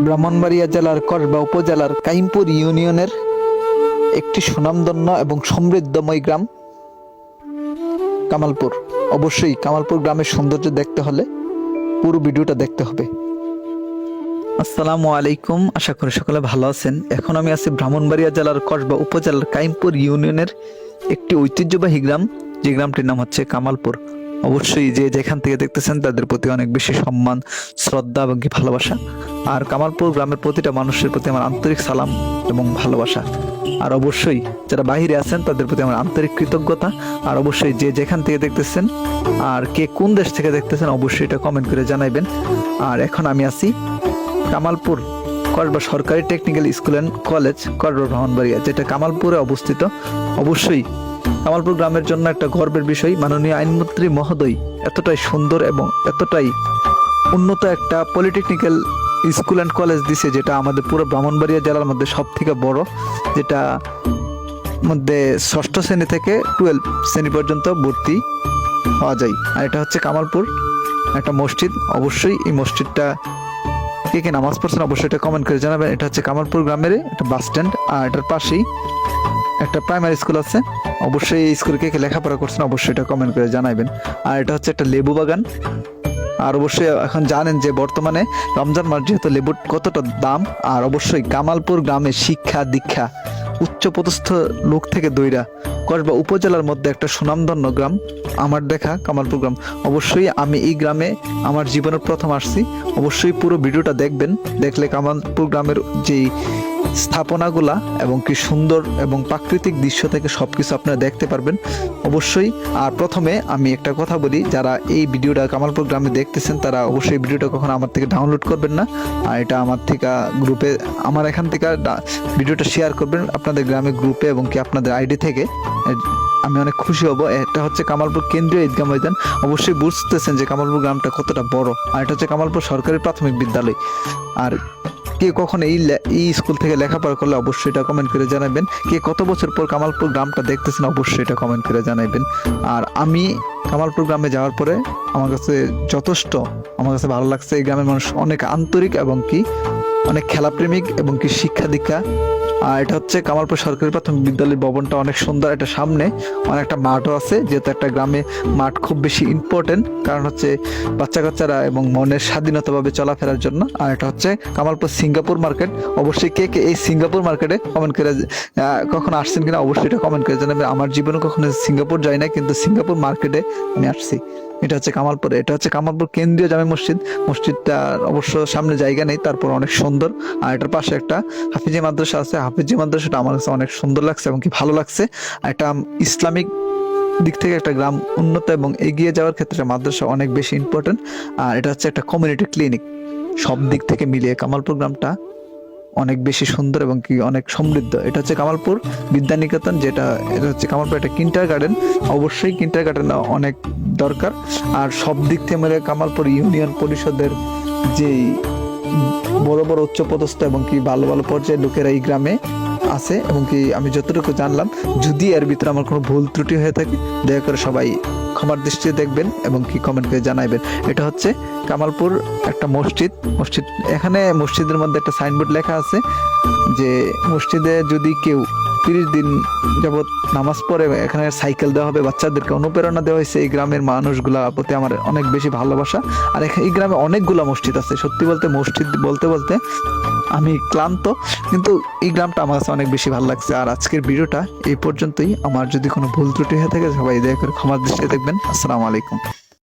ব্রাহ্মণবাড়িয়া জেলার কসবা উপজেলার কাইমপুর ইউনিয়নের একটি সুনামধন্য এবং সমৃদ্ধময় গ্রাম কামালপুর। অবশ্যই কামালপুর গ্রামের সৌন্দর্য দেখতে হলে পুরো ভিডিওটা দেখতে হবে। আসসালামু আলাইকুম, আশা করি সকলে ভালো আছেন। এখন আমি আছি ব্রাহ্মণবাড়িয়া জেলার কসবা উপজেলার কাইমপুর ইউনিয়নের একটি ঐতিহ্যবাহী গ্রাম, যে গ্রামটির নাম হচ্ছে কামালপুর। অবশ্যই যে যেখান থেকে দেখতেছেন তাদের প্রতি অনেক বেশি সম্মান, শ্রদ্ধা এবং ভালোবাসা। আর কামালপুর গ্রামের প্রতিটা মানুষের প্রতি আমার আন্তরিক সালাম এবং ভালোবাসা। আর অবশ্যই যারা বাইরে আছেন তাদের প্রতি আমার আন্তরিক কৃতজ্ঞতা। আর অবশ্যই যে যেখান থেকে দেখতেছেন আর কে কোন দেশ থেকে দেখতেছেন অবশ্যই এটা কমেন্ট করে জানাইবেন। আর এখন আমি আছি কামালপুর কসবা সরকারি technical school and college Kasba Brahmanbaria, যেটা কামালপুরে অবস্থিত। অবশ্যই কামালপুর গ্রামের জন্য একটা গর্বের বিষয়। মাননীয় আইনমন্ত্রী মহোদয় এতটাই সুন্দর এবং এতটাই উন্নত একটা পলিটেকনিক্যাল স্কুল অ্যান্ড কলেজ দিছে, যেটা আমাদের পুরো ব্রাহ্মণবাড়িয়া জেলার মধ্যে সব থেকে বড়, যেটা মধ্যে 6ষ্ঠ শ্রেণী থেকে 12 শ্রেণী পর্যন্ত ভর্তি হওয়া যায়। আর এটা হচ্ছে কামালপুর একটা মসজিদ। অবশ্যই এই মসজিদটা কে কে নামাজ পড়ছেন অবশ্যই এটা কমেন্ট করে জানাবেন। এটা হচ্ছে কামালপুর গ্রামের একটা বাস স্ট্যান্ড, আর এটার পাশেই একটা প্রাইমারি স্কুল আছে। অবশ্যই এই স্কুলে কে কে লেখাপড়া করছেন অবশ্যই এটা কমেন্ট করে জানাবেন। আর এটা হচ্ছে একটা লেবু বাগান। আর অবশ্যই এখন জানেন যে বর্তমানে রমজান মাস যেহেতু লেবুর কতটা দাম। আর অবশ্যই কামালপুর গ্রামে শিক্ষা দীক্ষা উচ্চপদস্থ লোক থেকে দইরা কসবা উপজেলার মধ্যে একটা সুনামধন্য গ্রাম আমার দেখা কামালপুর গ্রাম। অবশ্যই আমি এই গ্রামে আমার জীবনের প্রথম আসছি। অবশ্যই পুরো ভিডিওটা দেখবেন, দেখলে কামালপুর গ্রামের যেই স্থাপনাগুলা এবং কি সুন্দর এবং প্রাকৃতিক দৃশ্য থেকে সবকিছু আপনারা দেখতে পারবেন অবশ্যই। আর প্রথমে আমি একটা কথা বলি, যারা এই ভিডিওটা কামালপুর গ্রামে দেখতেছেন তারা অবশ্যই ভিডিওটা কখনো আমার থেকে ডাউনলোড করবেন না। আর এটা আমার থেকে গ্রুপে, আমার এখান থেকে ভিডিওটা শেয়ার করবেন আপনাদের গ্রামের গ্রুপে এবং কি আপনাদের আইডি থেকে। আমি অনেক খুশি হব। এটা হচ্ছে কামালপুর কেন্দ্রীয় ঈদগাহ ময়দান। অবশ্যই বুঝতেছেন যে কামালপুর গ্রামটা কতটা বড়। আর এটা হচ্ছে কামালপুর সরকারি প্রাথমিক বিদ্যালয়। আর কে কখন এই স্কুল থেকে লেখাপড়া করলে অবশ্যই এটা কমেন্ট করে জানাবেন। কে কত বছর পর কামালপুর গ্রামটা দেখতেছেন অবশ্যই এটা কমেন্ট করে জানাবেন। আর আমি কামালপুর গ্রামে যাওয়ার পরে আমার কাছে যথেষ্ট ভালো লাগছে। এই গ্রামের মানুষ অনেক আন্তরিক এবং কি অনেক খেলাপ্রেমিক এবং কি শিক্ষা দীক্ষা। আর এটা হচ্ছে কামালপুর সরকারি প্রাথমিক বিদ্যালয় ভবনটা অনেক সুন্দর। এটা সামনে অনেকটা মাঠও আছে, যেহেতু একটা গ্রামে মাঠ খুব বেশি ইম্পর্টেন্ট, কারণ হচ্ছে বাচ্চা কাচ্চারা এবং মনের স্বাধীনতাভাবে চলাফেরার জন্য। আর এটা হচ্ছে কামালপুর সিঙ্গাপুর মার্কেট। অবশ্যই কে কে এই সিঙ্গাপুর মার্কেটে কমেন্ট করে কখনো আসছেন কিনা অবশ্যই এটা কমেন্ট করে জানাবেন। আমার জীবনে কখনো সিঙ্গাপুর যাই না, কিন্তু সিঙ্গাপুর মার্কেটে আমি আসছি। এটা হচ্ছে কামালপুরে। এটা হচ্ছে কামালপুর কেন্দ্রীয় জামে মসজিদ। মসজিদটার অবশ্য সামনে জায়গা নেই, তারপর অনেক সুন্দর। আর এটার পাশে একটা হাফিজি মাদ্রাসা আছে। হাফিজি মাদ্রাসাটা আমার কাছে অনেক সুন্দর লাগছে এবং কি ভালো লাগছে। আর এটা ইসলামিক দিক থেকে একটা গ্রাম উন্নত এবং এগিয়ে যাওয়ার ক্ষেত্রে মাদ্রাসা অনেক বেশি ইম্পর্টেন্ট। আর এটা হচ্ছে একটা কমিউনিটি ক্লিনিক। সব দিক থেকে মিলিয়ে কামালপুর গ্রামটা অনেক বেশি সুন্দর এবং কি অনেক সমৃদ্ধ। এটা হচ্ছে কামালপুর বিদ্যানিকেতন, এটা হচ্ছে কামালপুর একটা কিন্ডার গার্ডেন। অবশ্যই কিন্ডার গার্ডেন অনেক দরকার। আর সব দিক থেকে মিলে কামালপুর ইউনিয়ন পরিষদের যেই বড় বড় উচ্চপদস্থ এবং কি ভালো ভালো পর্যায়ের লোকেরা এই গ্রামে আছে এবং কি আমি যতটুকু জানলাম, যদি এর ভিতরে আমার কোনো ভুল ত্রুটি হয়ে থাকে দয়া করে সবাই ক্ষমার দৃষ্টিতে দেখবেন এবং কি কমেন্ট করে জানাইবেন। এটা হচ্ছে কামালপুর একটা মসজিদ। এখানে মসজিদের মধ্যে একটা সাইনবোর্ড লেখা আছে যে মসজিদে যদি কেউ 30 দিন যাবৎ নামাজ পড়ে এখানে সাইকেল দেওয়া হবে। বাচ্চাদেরকে অনুপ্রেরণা দেওয়া হয়েছে। এই গ্রামের মানুষগুলা প্রতি আমার অনেক বেশি ভালোবাসা। আর এই গ্রামে অনেকগুলো মসজিদ আছে। সত্যি বলতে মসজিদ বলতে বলতে আমি ক্লান্ত, কিন্তু এই গ্রামটা আমার কাছে অনেক বেশি ভালো লাগছে। আর আজকের ভিডিওটা এই পর্যন্তই। আমার যদি কোনো ভুল ত্রুটি হয়ে থাকে সবাই দয়া করে ক্ষমার দৃষ্টিতে দেখবেন। আসসালামু আলাইকুম।